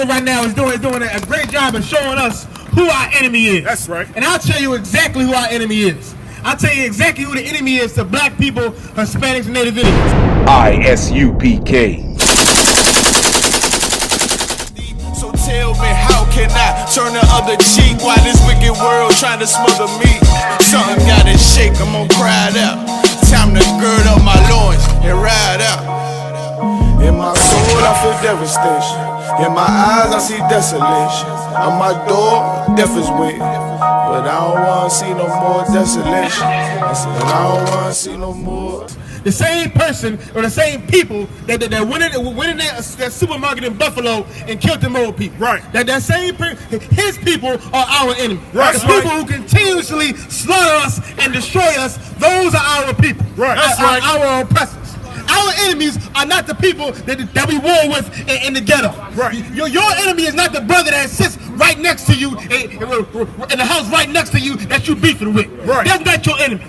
brother right now is doing a great job of showing us who our enemy is. That's right. And I'll tell you exactly who our enemy is. I'll tell you exactly who the enemy is to black people, Hispanics, and Native Indians. I.S.U.P.K. So tell me, how can I turn the other cheek while this wicked world trying to smother me? Something gotta shake, I'm gonna cry it out. Time to gird up my loins and ride out. In my soul I feel devastation. In my eyes I see desolation. On my door, death is waiting. But I don't wanna see no more desolation. And I don't wanna see no more. The same person or the same people that went in that supermarket in Buffalo and killed them old people. Right. That same his people are our enemy. Right. The people who continuously slaughter us and destroy us, those are our people. Right. That's right. Our oppressors. Our enemies are not the people that we war with in the ghetto. Right. Your enemy is not the brother that sits right next to you in the house right next to you that you beefing with. Right. That's not your enemy.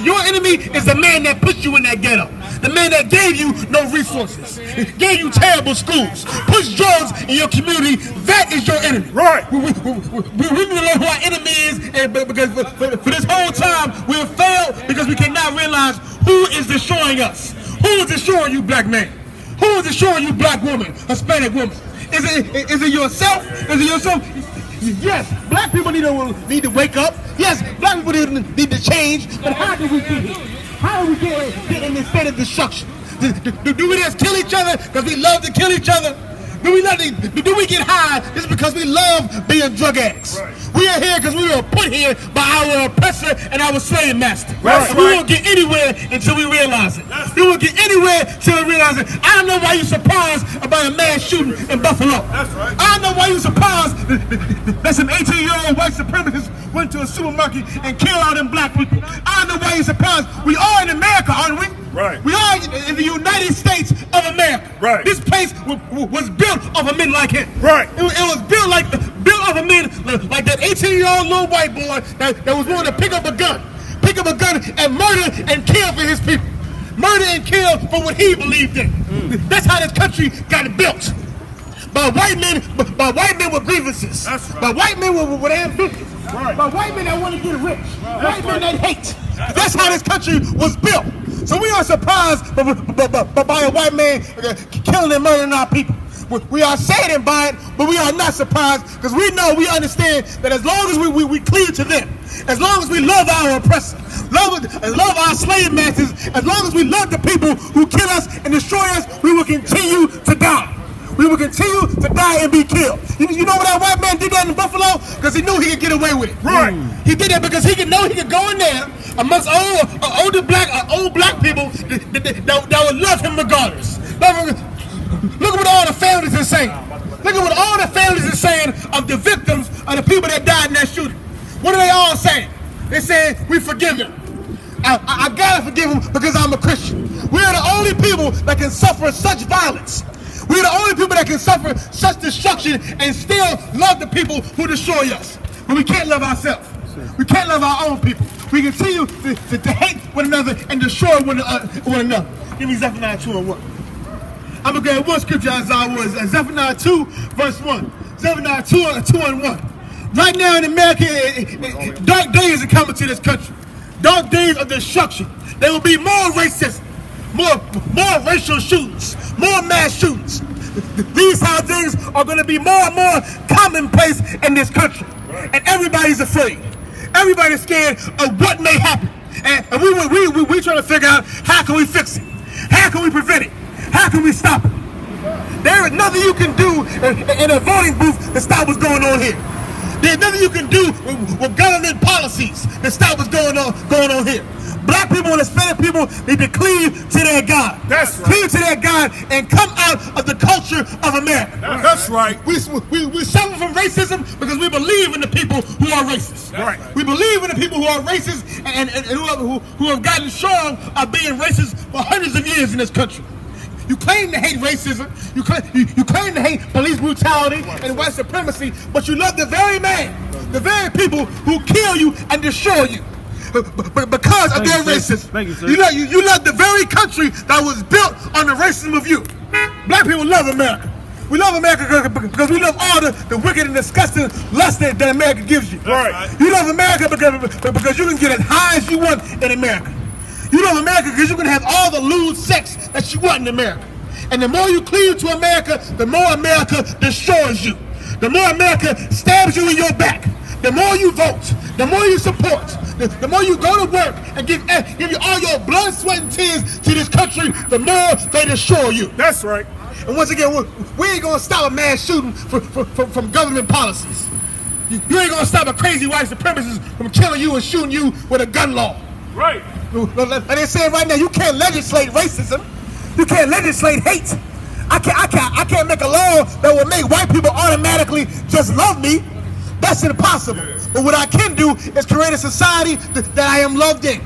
Your enemy is the man that put you in that ghetto. The man that gave you no resources, gave you terrible schools, pushed drugs in your community. That is your enemy. Right. We need to know who our enemy is, because for this whole time we have failed because we cannot realize who is destroying us. Who is destroying you, black man? Who is destroying you, black woman, Hispanic woman? Is it yourself? Is it yourself? Yes, black people need to wake up. Yes, black people need to change. But how do we get here? How do we get in this state of destruction? Do we just kill each other because we love to kill each other? Do we get high just because we love being drug addicts? Right. We are here because we were put here by our oppressor and our slave master. Right. And we won't get anywhere until we realize it. We won't get anywhere until we realize it. I don't know why you're surprised about a mass shooting in Buffalo. That's right. I don't know why you're surprised that some 18-year-old white supremacists went to a supermarket and killed all them black people. I don't know why you're surprised. We are in America, aren't we? Right. We are in the United States of America. Right. This place was built off of men like him. Right. It was built off of men like that 18-year-old little white boy that was willing to pick up a gun and murder and kill for his people. Murder and kill for what he believed in. That's how this country got built. By white men with grievances. That's right. By white men with ambitions. Right. By white men that want to get rich. White men that hate. That's how this country was built. So we are surprised by a white man killing and murdering our people. We are saddened by it, but we are not surprised because we understand that as long as we cleave to them, as long as we love our oppressors, love our slave masters, as long as we love the people who kill us and destroy us, we will continue to die. We will continue to die and be killed. You know what that white man did that in Buffalo? Because he knew he could get away with it. Right. He did that because he know he could go in there amongst old black people that would love him regardless. Look at what all the families are saying. Look at what all the families are saying of the victims of the people that died in that shooting. What are they all saying? They saying, we forgive him. I gotta forgive him because I'm a Christian. We are the only people that can suffer such violence. We are the only people that can suffer such destruction and still love the people who destroy us. But we can't love ourselves. We can't love our own people. We continue to hate one another and destroy one another. Give me Zephaniah 2:1. I'm going to get one scripture as I was. Zephaniah 2, verse 1. Zephaniah 2:1. Right now in America, dark days are coming to this country. Dark days of destruction. There will be more racism, more racial shootings, more mass shootings. These how things are going to be more and more commonplace in this country. And everybody's afraid. Everybody's scared of what may happen. And we trying to figure out how can we fix it? How can we prevent it? How can we stop it? There is nothing you can do in a voting booth to stop what's going on here. There's nothing you can do with government policies to stop what's going on here. Black people and Hispanic people need to cleave to their God. That's right. Cleave to their God and come out of the culture of America. That's right. We suffer from racism because we believe in the people who are racist. Right. We believe in the people who are racist and who have gotten strong of being racist for hundreds of years in this country. You claim to hate racism, you claim to hate police brutality and white supremacy, but you love the very people who kill you and destroy you. But because of their racism. Thank you, sir. You love the very country that was built on the racism of you. Black people love America. We love America because we love all the wicked and disgusting lust that America gives you. Right. You love America because you can get as high as you want in America. You love America because you can have all the lewd sex that you want in America. And the more you cleave to America, the more America destroys you. The more America stabs you in your back. The more you vote, the more you support, the more you go to work and give you all your blood, sweat, and tears to this country, the more they destroy you. That's right. And once again, we ain't gonna stop a mass shooting from government policies. You ain't gonna stop a crazy white supremacist from killing you and shooting you with a gun law. Right. Like they say right now, you can't legislate racism. You can't legislate hate. I can't make a law that will make white people automatically just love me. That's impossible. But what I can do is create a society that I am loved in.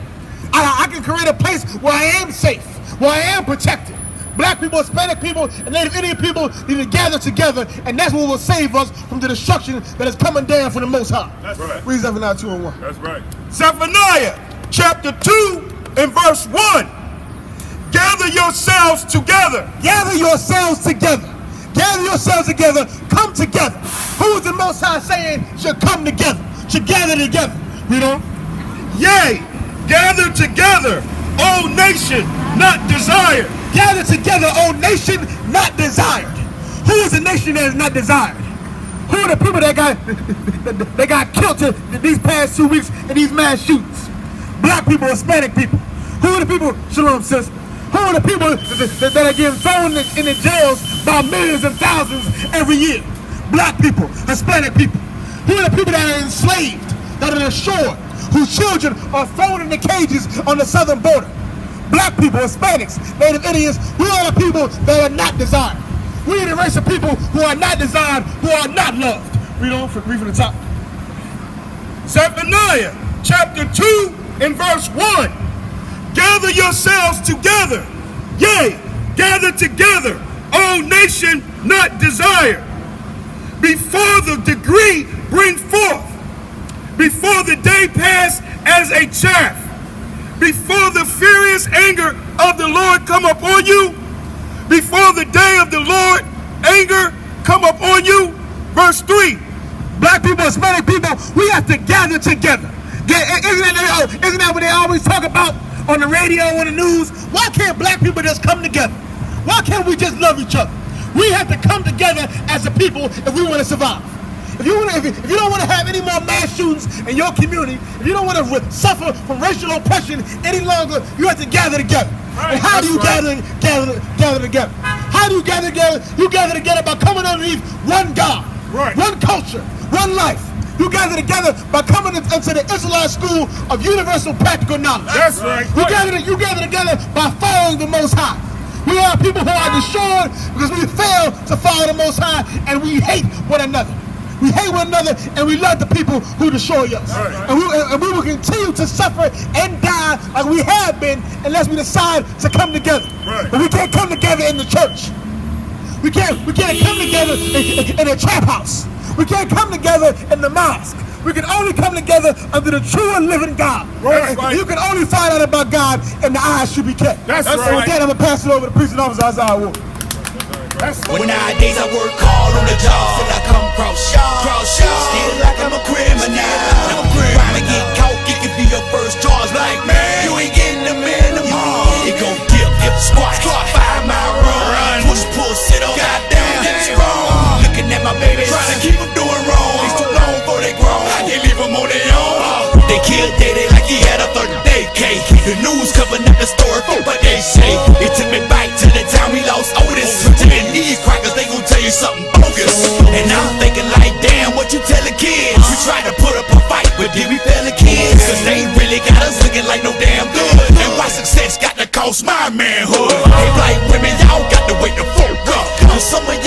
I can create a place where I am safe, where I am protected. Black people, Hispanic people, and Native Indian people need to gather together, and that's what will save us from the destruction that is coming down from the Most High. That's right. Read Zephaniah 2 and 1. That's right. Zephaniah chapter 2 and verse 1. Gather yourselves together. Gather yourselves together. Gather yourselves together. Come together. Who is the Most High saying should come together? Should gather together. You know? Yea, gather together, O nation, not desired. Gather together, O nation, not desired. Who is the nation that is not desired? Who are the people that got killed these past 2 weeks in these mass shootings? Black people, Hispanic people. Who are the people, Shalom sis, who are the people that are getting thrown in the jails by millions and thousands every year? Black people, Hispanic people. Who are the people that are enslaved, that are destroyed, whose children are thrown in the cages on the southern border? Black people, Hispanics, Native Indians, we are the people that are not desired. We are the race of people who are not desired, who are not loved. Read from the top. Zephaniah chapter 2 and verse 1. Gather yourselves together. Yea, gather together, O nation not desired. Before the degree bring forth, before the day pass as a chaff, before the furious anger of the Lord come upon you, before the day of the Lord anger come upon you. Verse 3. Black people, Hispanic people, we have to gather together. Isn't that what they always talk about on the radio, on the news? Why can't black people just come together? Why can't we just love each other? We have to come together as a people if we want to survive. If you don't want to have any more mass shootings in your community, if you don't want to suffer from racial oppression any longer, you have to gather together. Right. And how do you gather together? How do you gather together? You gather together by coming underneath one God, right, one culture, one life. You gather together by coming into the Israelite school of universal practical knowledge. That's right. You gather together by following the Most High. We are people who are destroyed because we fail to follow the Most High, and we hate one another. We hate one another, and we love the people who destroy us. Right. And we will continue to suffer and die like we have been unless we decide to come together. Right. But we can't come together in the church. We can't come together in a trap house. We can't come together in the mosque. We can only come together under the true and living God. Right. You can only find out about God in the I.S.U.P.K. That's right. right. With that, I'm going to pass it over to the preaching officer, Isaiah Wolf. When nowadays I work hard on the job, till I come cross y'all, still like I'm a criminal. Trying to get caught, it could be your first charge. Like, man, you ain't getting them in the mall. It gon' dip, squat, 5 mile run, push, pull, sit on, goddamn, strong. Looking at my baby, trying to keep them doing wrong. It's too long before they grown, I can't leave them on their own. They killed Daddy like he had a 30-day cake. The news covering up the story for what they say. It took me back to the time we lost Otis. And these crackers, they gon' tell you something bogus. And I'm thinking like, damn, what you telling kids? We tried to put up a fight, but did we fail the kids? Cause they ain't really got us looking like no damn good. And why success got to cost my manhood? They like women, y'all got to wait to fuck up. Cause some of